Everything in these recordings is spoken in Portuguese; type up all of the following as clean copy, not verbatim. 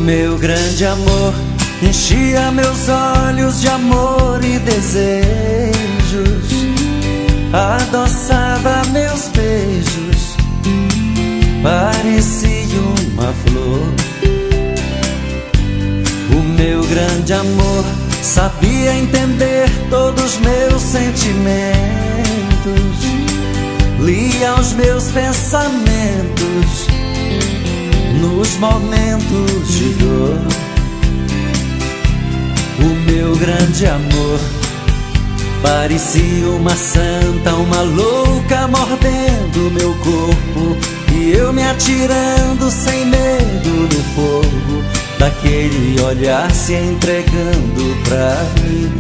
meu grande amor enchia meus olhos de amor e desejos, adoçava meus beijos, parecia uma flor. O meu grande amor sabia entender todos meus sentimentos, lia os meus pensamentos nos momentos de dor. O meu grande amor parecia uma santa, uma louca mordendo meu corpo, e eu me atirando sem medo no fogo daquele olhar se entregando pra mim.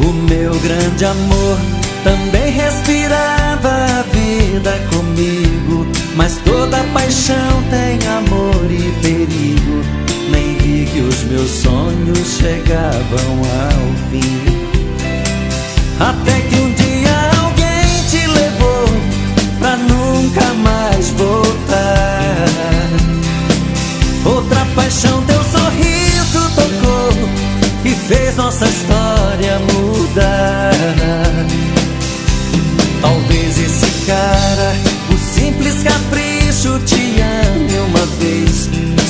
O meu grande amor também respirava a vida comigo, mas toda paixão tem amor e perigo. Nem vi que os meus sonhos chegavam ao fim, até que um dia alguém te levou pra nunca mais voltar. Outra paixão teu sorriso tocou e fez nossa história mudar. Talvez esse cara, o simples capricho, te ame uma vez.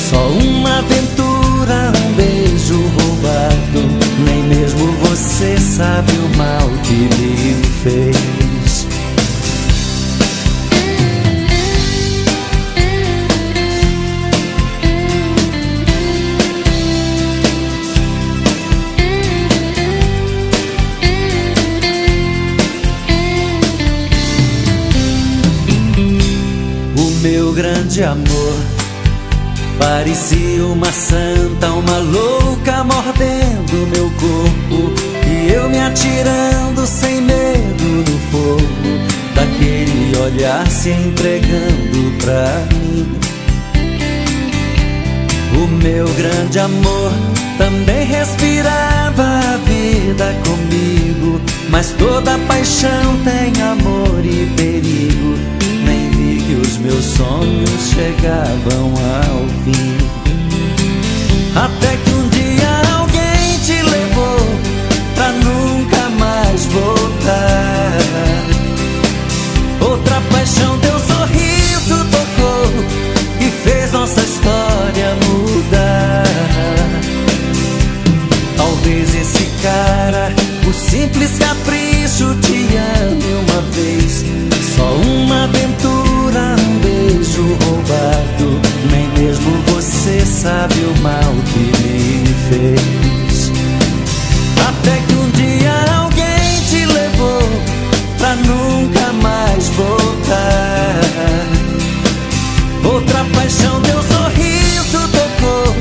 Só uma aventura, um beijo roubado. Nem mesmo você sabe o mal que me fez. Meu grande amor parecia uma santa, uma louca mordendo meu corpo, e eu me atirando sem medo no fogo daquele olhar se entregando pra mim. O meu grande amor também respirava a vida comigo, mas toda paixão tem amor e perigo. Nem vi que os meus sonhos chegavam ao fim, até que um dia alguém te levou pra nunca mais voltar. Outra paixão teu sorriso tocou e fez nossa história mudar. Talvez esse cara, o simples capricho, te ame uma vez. Só uma aventura, um beijo roubado. Nem mesmo você sabe o mal que me fez. Até que um dia alguém te levou pra nunca mais voltar. Outra paixão teu sorriso tocou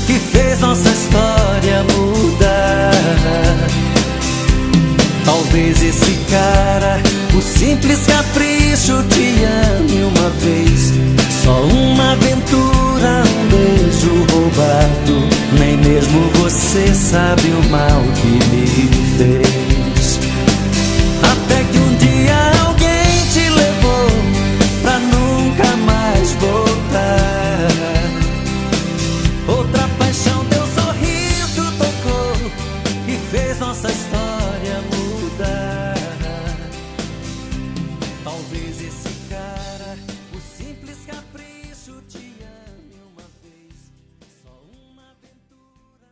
e fez nossa história mudar. Talvez esse cara, o simples capricho, te ame uma vez. Só uma aventura, um beijo roubado. Nem mesmo você sabe o mal que me fez. Até que um dia alguém te levou pra nunca mais voltar. Outra paixão teu sorriso tocou e fez nossa história mudar. Talvez esse cara, o simples capricho, te ame uma vez. Só uma aventura,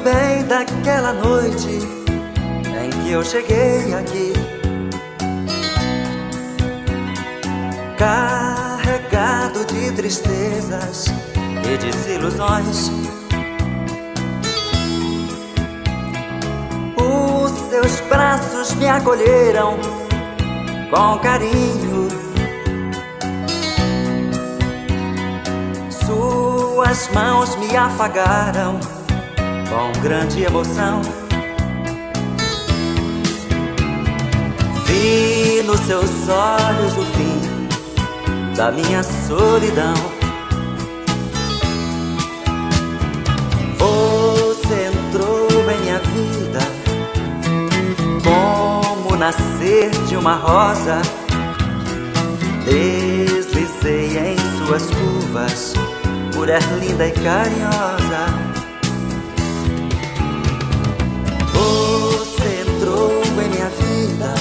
bem daquela noite em que eu cheguei aqui, carregado de tristezas e desilusões. Os seus braços me acolheram com carinho Suas mãos me afagaram com grande emoção. Vi nos seus olhos o fim da minha solidão. Você entrou em minha vida como nascer de uma rosa. Deslizei em suas curvas, mulher linda e carinhosa. Você entrou em minha vida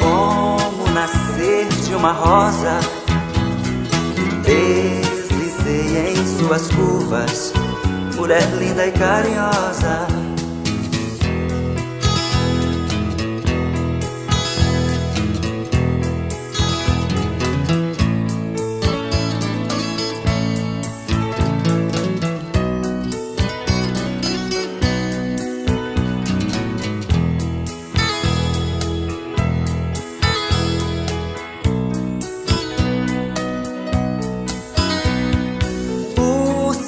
como nascer de uma rosa. Deslizei em suas curvas, mulher linda e carinhosa.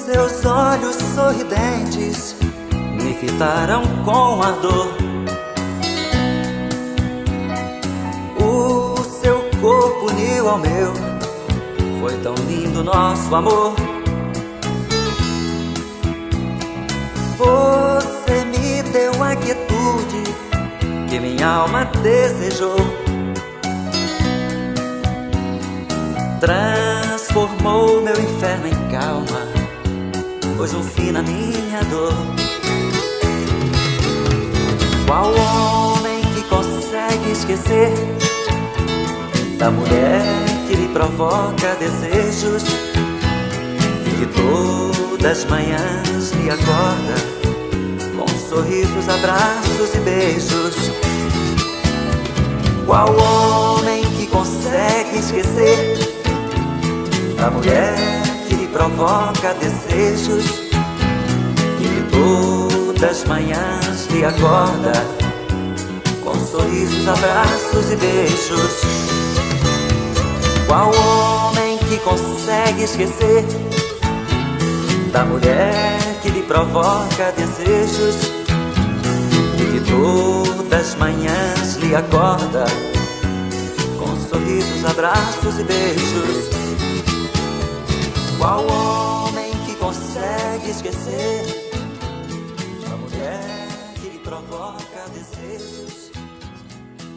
Seus olhos sorridentes me fitaram com ardor. O seu corpo uniu ao meu, foi tão lindo nosso amor. Você me deu a quietude que minha alma desejou. Transformou meu inferno em calma, pôs um fim na minha dor. Qual homem que consegue esquecer da mulher que lhe provoca desejos e que todas as manhãs lhe acorda com sorrisos, abraços e beijos? Qual homem que consegue esquecer da mulher que lhe provoca desejos e que todas as manhãs lhe acorda com sorrisos, abraços e beijos? Qual homem que consegue esquecer da mulher que lhe provoca desejos e que todas as manhãs lhe acorda com sorrisos, abraços e beijos? Qual homem que consegue esquecer da mulher que lhe provoca desejos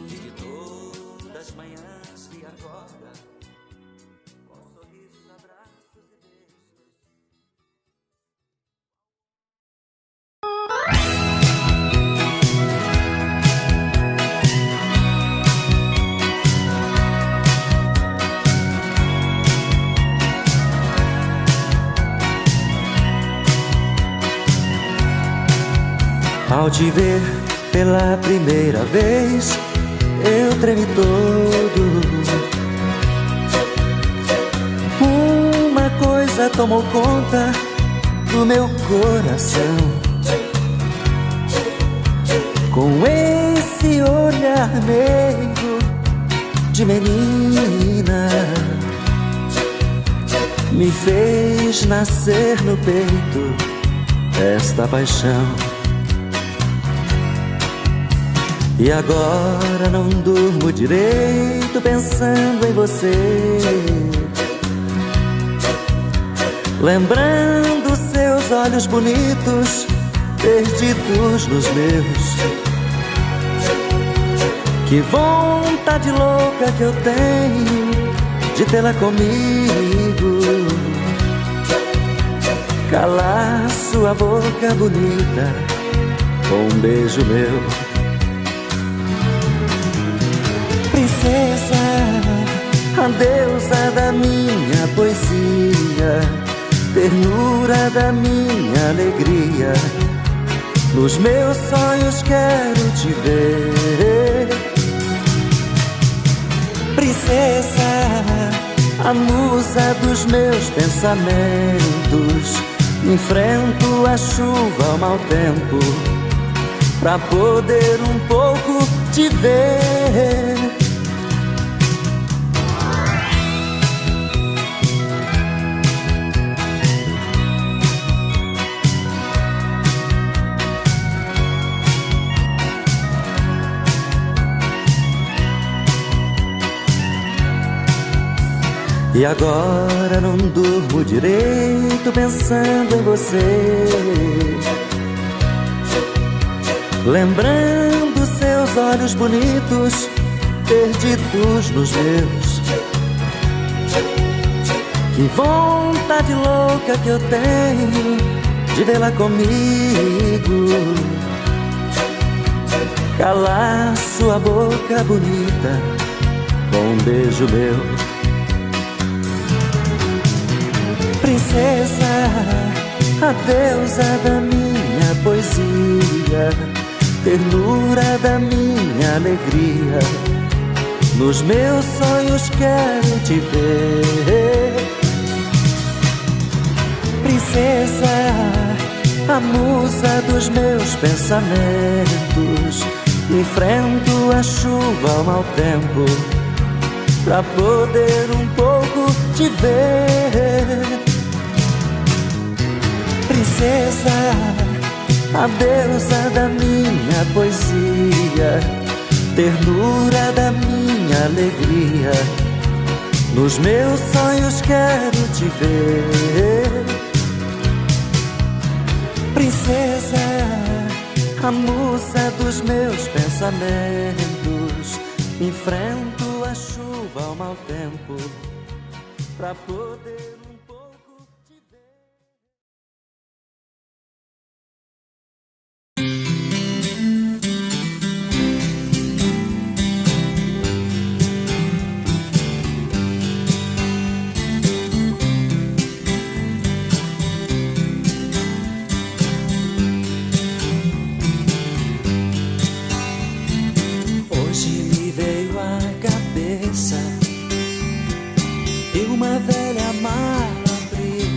e que todas as manhãs lhe acorda com sorrisos, abraços e beijos? Ao te ver pela primeira vez, eu tremi todo. Uma coisa tomou conta do meu coração. Com esse olhar meigo de menina, me fez nascer no peito esta paixão. E agora não durmo direito pensando em você, lembrando seus olhos bonitos perdidos nos meus. Que vontade louca que eu tenho de tê-la comigo, calar sua boca bonita com um beijo meu. Princesa, a deusa da minha poesia, ternura da minha alegria, nos meus sonhos quero te ver. Princesa, a musa dos meus pensamentos, enfrento a chuva, o mau tempo, pra poder um pouco te ver. E agora não durmo direito pensando em você, lembrando seus olhos bonitos perdidos nos meus. Que vontade louca que eu tenho de vê-la comigo, calar sua boca bonita com um beijo meu. Princesa, a deusa da minha poesia, ternura da minha alegria, nos meus sonhos quero te ver. Princesa, a musa dos meus pensamentos, enfrento a chuva ao mau tempo pra poder um pouco te ver. Princesa, a deusa da minha poesia, ternura da minha alegria, nos meus sonhos quero te ver. Princesa, a musa dos meus pensamentos, enfrento a chuva ao mau tempo pra poder um pouco te ver. Uma velha mala abriu,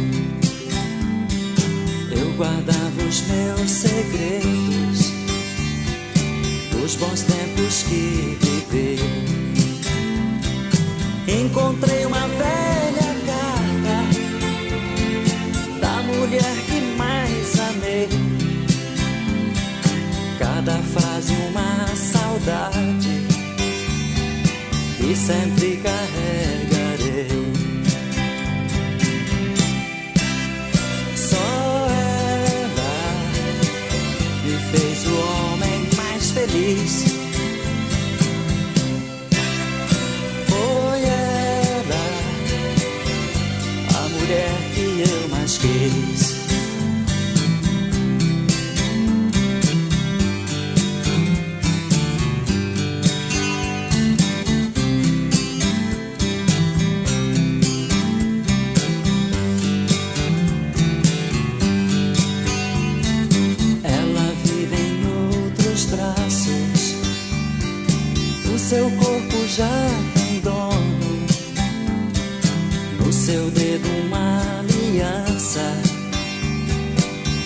eu guardava os meus segredos, dos bons tempos que vivi. Encontrei uma velha carta da mulher que mais amei, cada frase uma saudade que sempre carregarei. Fez o homem mais feliz. Foi ela, a mulher que eu mais quis. Seu corpo já tem dono, no seu dedo uma aliança,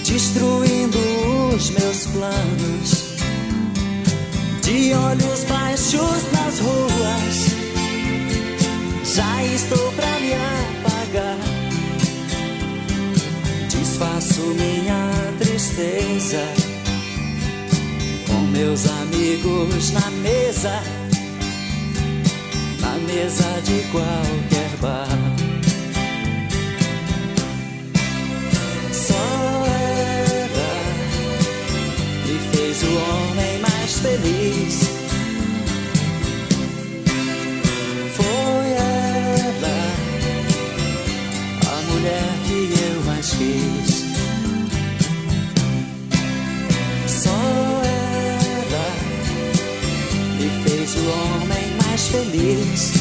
destruindo os meus planos. De olhos baixos nas ruas, já estou pra me apagar. Desfaço minha tristeza com meus amigos na mesa, na mesa de qualquer bar. Só ela me fez o homem mais feliz. Foi ela, a mulher que eu mais quis. Só ela me fez o homem mais feliz.